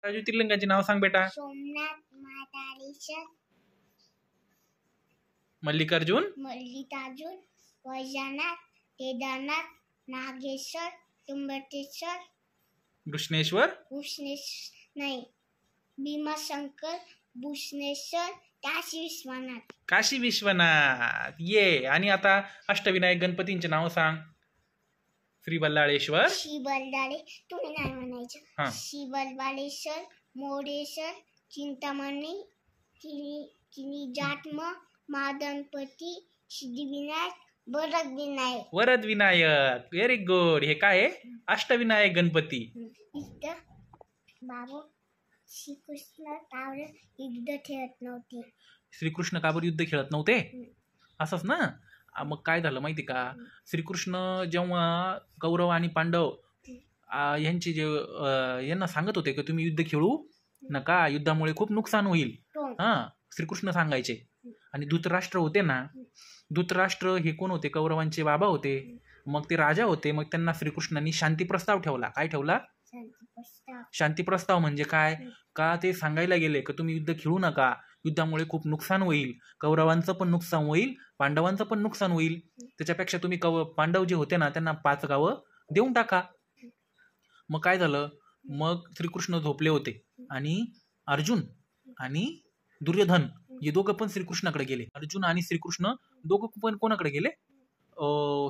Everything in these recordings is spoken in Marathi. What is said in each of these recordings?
ज्योतिर्लिंगाची नाव सांग बेटा. सोमनाथ, महाकालेश्वर, मल्लिकार्जुन, वैजनाथ, केदारनाथ, नागेश्वर, त्र्यंबकेश्वर, कृष्णेश्वर, भीमाशंकर, भूषणेश्वर, काशी विश्वनाथ. काशी विश्वनाथ. ये. आणि आता अष्टविनायक गणपतींचे नाव सांग. श्री बल्लाळेश्वर, तुम्ही नाही म्हणायचं. श्री बल्लाळेश्वर, मोरेश्वर, चिंतामणी, जाटम, महागणपती, सिद्धिविनायक, वरद विनायक. Very good. हे काय आहे? अष्टविनायक गणपती. बाबू श्रीकृष्ण काबर युद्ध खेळत नव्हते. श्रीकृष्ण काबर युद्ध खेळत नव्हते? असंच ना. मग काय झालं माहिती का? श्रीकृष्ण जेव्हा कौरव आणि पांडव यांचे यांना सांगत होते की तुम्ही युद्ध खेळू नका, युद्धामुळे खूप नुकसान होईल. श्रीकृष्ण सांगायचे. आणि धृतराष्ट्र होते ना, धृतराष्ट्र हे कोण होते? कौरवांचे बाबा होते. मग ते राजा होते. मग त्यांना श्रीकृष्णांनी शांती प्रस्ताव ठेवला. काय ठेवला? शांती प्रस्ताव. म्हणजे काय? का ते सांगायला गेले की तुम्ही युद्ध खेळू नका, युद्धामुळे खूप नुकसान होईल, कौरवांचं पण नुकसान होईल, पांडवांचं पण नुकसान होईल. त्याच्यापेक्षा तुम्ही पांडव जे होते ना त्यांना 5 गावं देऊन टाका. मग काय झालं? मग श्रीकृष्ण झोपले होते आणि अर्जुन आणि दुर्योधन हे दोघं पण श्रीकृष्णाकडे गेले. अर्जुन आणि श्रीकृष्ण दोघं पण कोणाकडे गेले?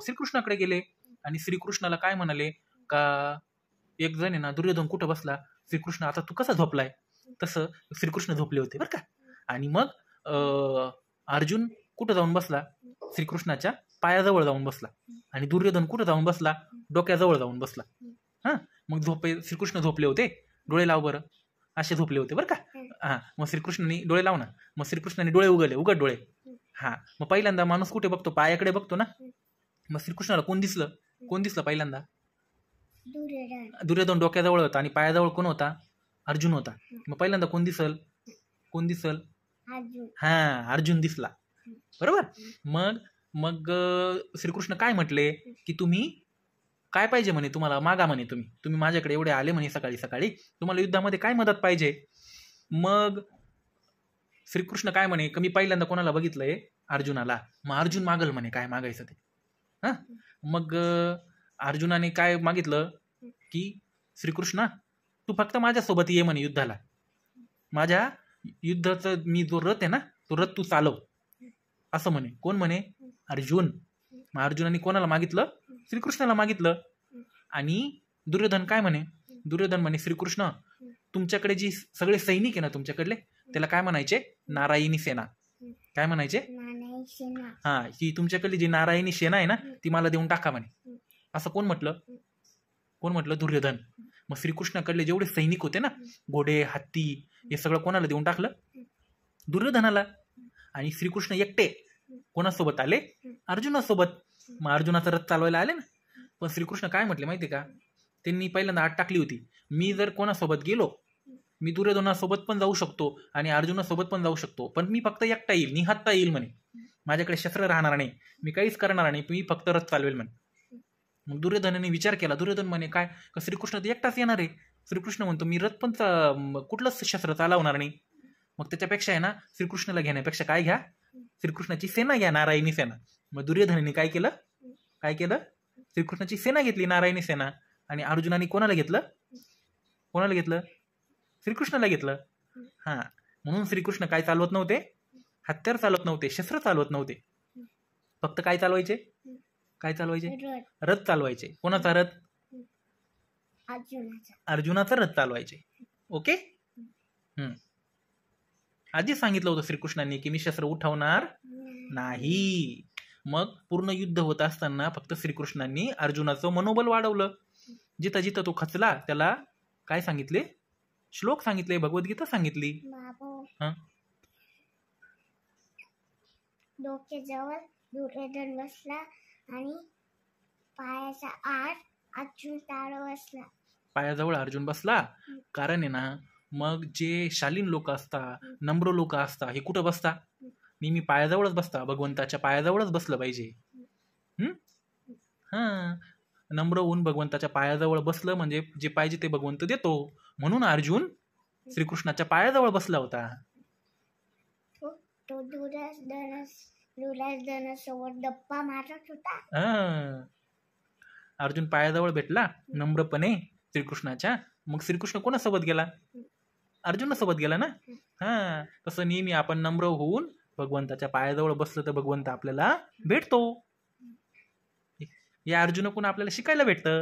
श्रीकृष्णाकडे गेले. आणि श्रीकृष्णाला काय म्हणाले का एक जण आहे ना, दुर्योधन कुठं बसला? श्रीकृष्ण, आता तू कसा झोपलाय? तसं श्रीकृष्ण झोपले होते बरं का. आणि मग अर्जुन कुठं जाऊन बसला? श्रीकृष्णाच्या पायाजवळ जाऊन बसला. आणि दुर्योधन कुठं जाऊन बसला? डोक्याजवळ जाऊन बसला. मग श्रीकृष्ण झोपले होते. डोळे लाव बरं. असे झोपले होते बरं का. मग श्रीकृष्णाने डोळे लाव ना. मग श्रीकृष्णाने डोळे उघडले. उघड डोळे. मग पहिल्यांदा माणूस कुठे बघतो? पायाकडे बघतो ना. मग श्रीकृष्णाला कोण दिसलं पहिल्यांदा? दुर्योधन डोक्याजवळ होता आणि पायाजवळ कोण होता? अर्जुन होता. मग पहिल्यांदा कोण दिसल? अर्जुन दिसला. बरोबर. मग श्रीकृष्ण काय म्हटले की तुम्ही काय पाहिजे म्हणे, तुम्हाला मागा म्हणे. तुम्ही माझ्याकडे एवढे आले म्हणे सकाळी सकाळी, तुम्हाला युद्धामध्ये काय मदत पाहिजे? मग श्रीकृष्ण काय म्हणे की मी पहिल्यांदा कोणाला बघितलंय? अर्जुनाला. मग अर्जुन मागल म्हणे काय मागायचं ते. मग अर्जुनाने काय मागितलं की श्रीकृष्णा तू फक्त माझ्यासोबत ये म्हणे युद्धाला. माझ्या युद्धाचा मी जो रथ आहे ना तो रथ तू चालव असं म्हणे. कोण म्हणे? अर्जुन. मग अर्जुनाने कोणाला मागितलं? श्रीकृष्णाला मागितलं. आणि दुर्योधन काय म्हणे? दुर्योधन म्हणे श्रीकृष्ण तुमच्याकडे जी सगळे सैनिक आहे ना तुमच्याकडले, त्याला काय म्हणायचे? नारायणी सेना. काय म्हणायचे? ही तुमच्याकडली जी नारायणी सेना आहे ना ती मला देऊन टाका म्हणे. असं कोण म्हटलं? दुर्योधन. मग श्रीकृष्णाकडले जेवढे सैनिक होते ना, घोडे, हत्ती, हे सगळं कोणाला देऊन टाकलं? दुर्योधनाला. आणि श्रीकृष्ण एकटे कोणासोबत आले? अर्जुनासोबत. मग अर्जुनाचा रथ चालवायला आले ना. पण श्रीकृष्ण काय म्हटले माहिती का? त्यांनी पहिल्यांदा आठ टाकली होती. मी जर कोणासोबत गेलो, मी दुर्योधनासोबत पण जाऊ शकतो आणि अर्जुनासोबत पण जाऊ शकतो, पण मी फक्त एकटा येईल, निहत्ता येईल म्हणे. माझ्याकडे शस्त्र राहणार नाही, मी काहीच करणार नाही, मी फक्त रथ चालवेल म्हणे. मग दुर्योधनाने विचार केला. दुर्योधन म्हणे काय का श्रीकृष्ण तर एकटाच येणार आहे. श्रीकृष्ण म्हणतो मी रथ पण कुठलंच शस्त्र चालवणार नाही. मग त्याच्यापेक्षा आहे ना श्रीकृष्णाला घेण्यापेक्षा काय घ्या? श्रीकृष्णाची सेना घ्या, नारायणी सेना. मग दुर्योधनाने काय केलं? श्रीकृष्णाची सेना घेतली, नारायणी सेना. आणि अर्जुनाने कोणाला घेतलं? श्रीकृष्णाला घेतलं. म्हणून श्रीकृष्ण काय चालवत नव्हते? हत्यार चालवत नव्हते, शस्त्र चालवत नव्हते. फक्त काय चालवायचे? रथ चालवायचे. कोणाचा रथ? अर्जुनाचा रथ चालवायचे. ओके. आधी सांगितलं होतं श्रीकृष्णांनी की मी शस्त्र उठवणार नाही. मग पूर्ण युद्ध होत असताना फक्त श्रीकृष्णांनी अर्जुनाचं मनोबल वाढवलं. जिथं जिथं तो खचला त्याला काय सांगितले? श्लोक सांगितले, भगवद्गीता सांगितली. डोक्याजवळ दुर्योधन बसला आणि पायाच्या आत पायाजवळ अर्जुन बसला. कारण आहे ना मग जे शालीन लोक असतात, नम्र लोक असतात, हे कुठं बसता? नेहमी पायाजवळच बसता. भगवंताच्या पायाजवळच बसलं पाहिजे. नम्र होऊन भगवंताच्या पायाजवळ बसलं म्हणजे जे पाहिजे ते भगवंत देतो. म्हणून अर्जुन श्रीकृष्णाच्या पायाजवळ बसला होता. तो दुर्योधनासोबत गप्पा मारत होता. अर्जुन पायाजवळ भेटला नम्रपणे श्रीकृष्णाच्या. मग श्रीकृष्ण कोणासोबत गेला? अर्जुनासोबत गेला ना. तसं नेहमी आपण नम्र होऊन भगवंताच्या पायाजवळ बसलं तर भगवंत आपल्याला भेटतो. या अर्जुनाकडून आपल्याला शिकायला भेटतं.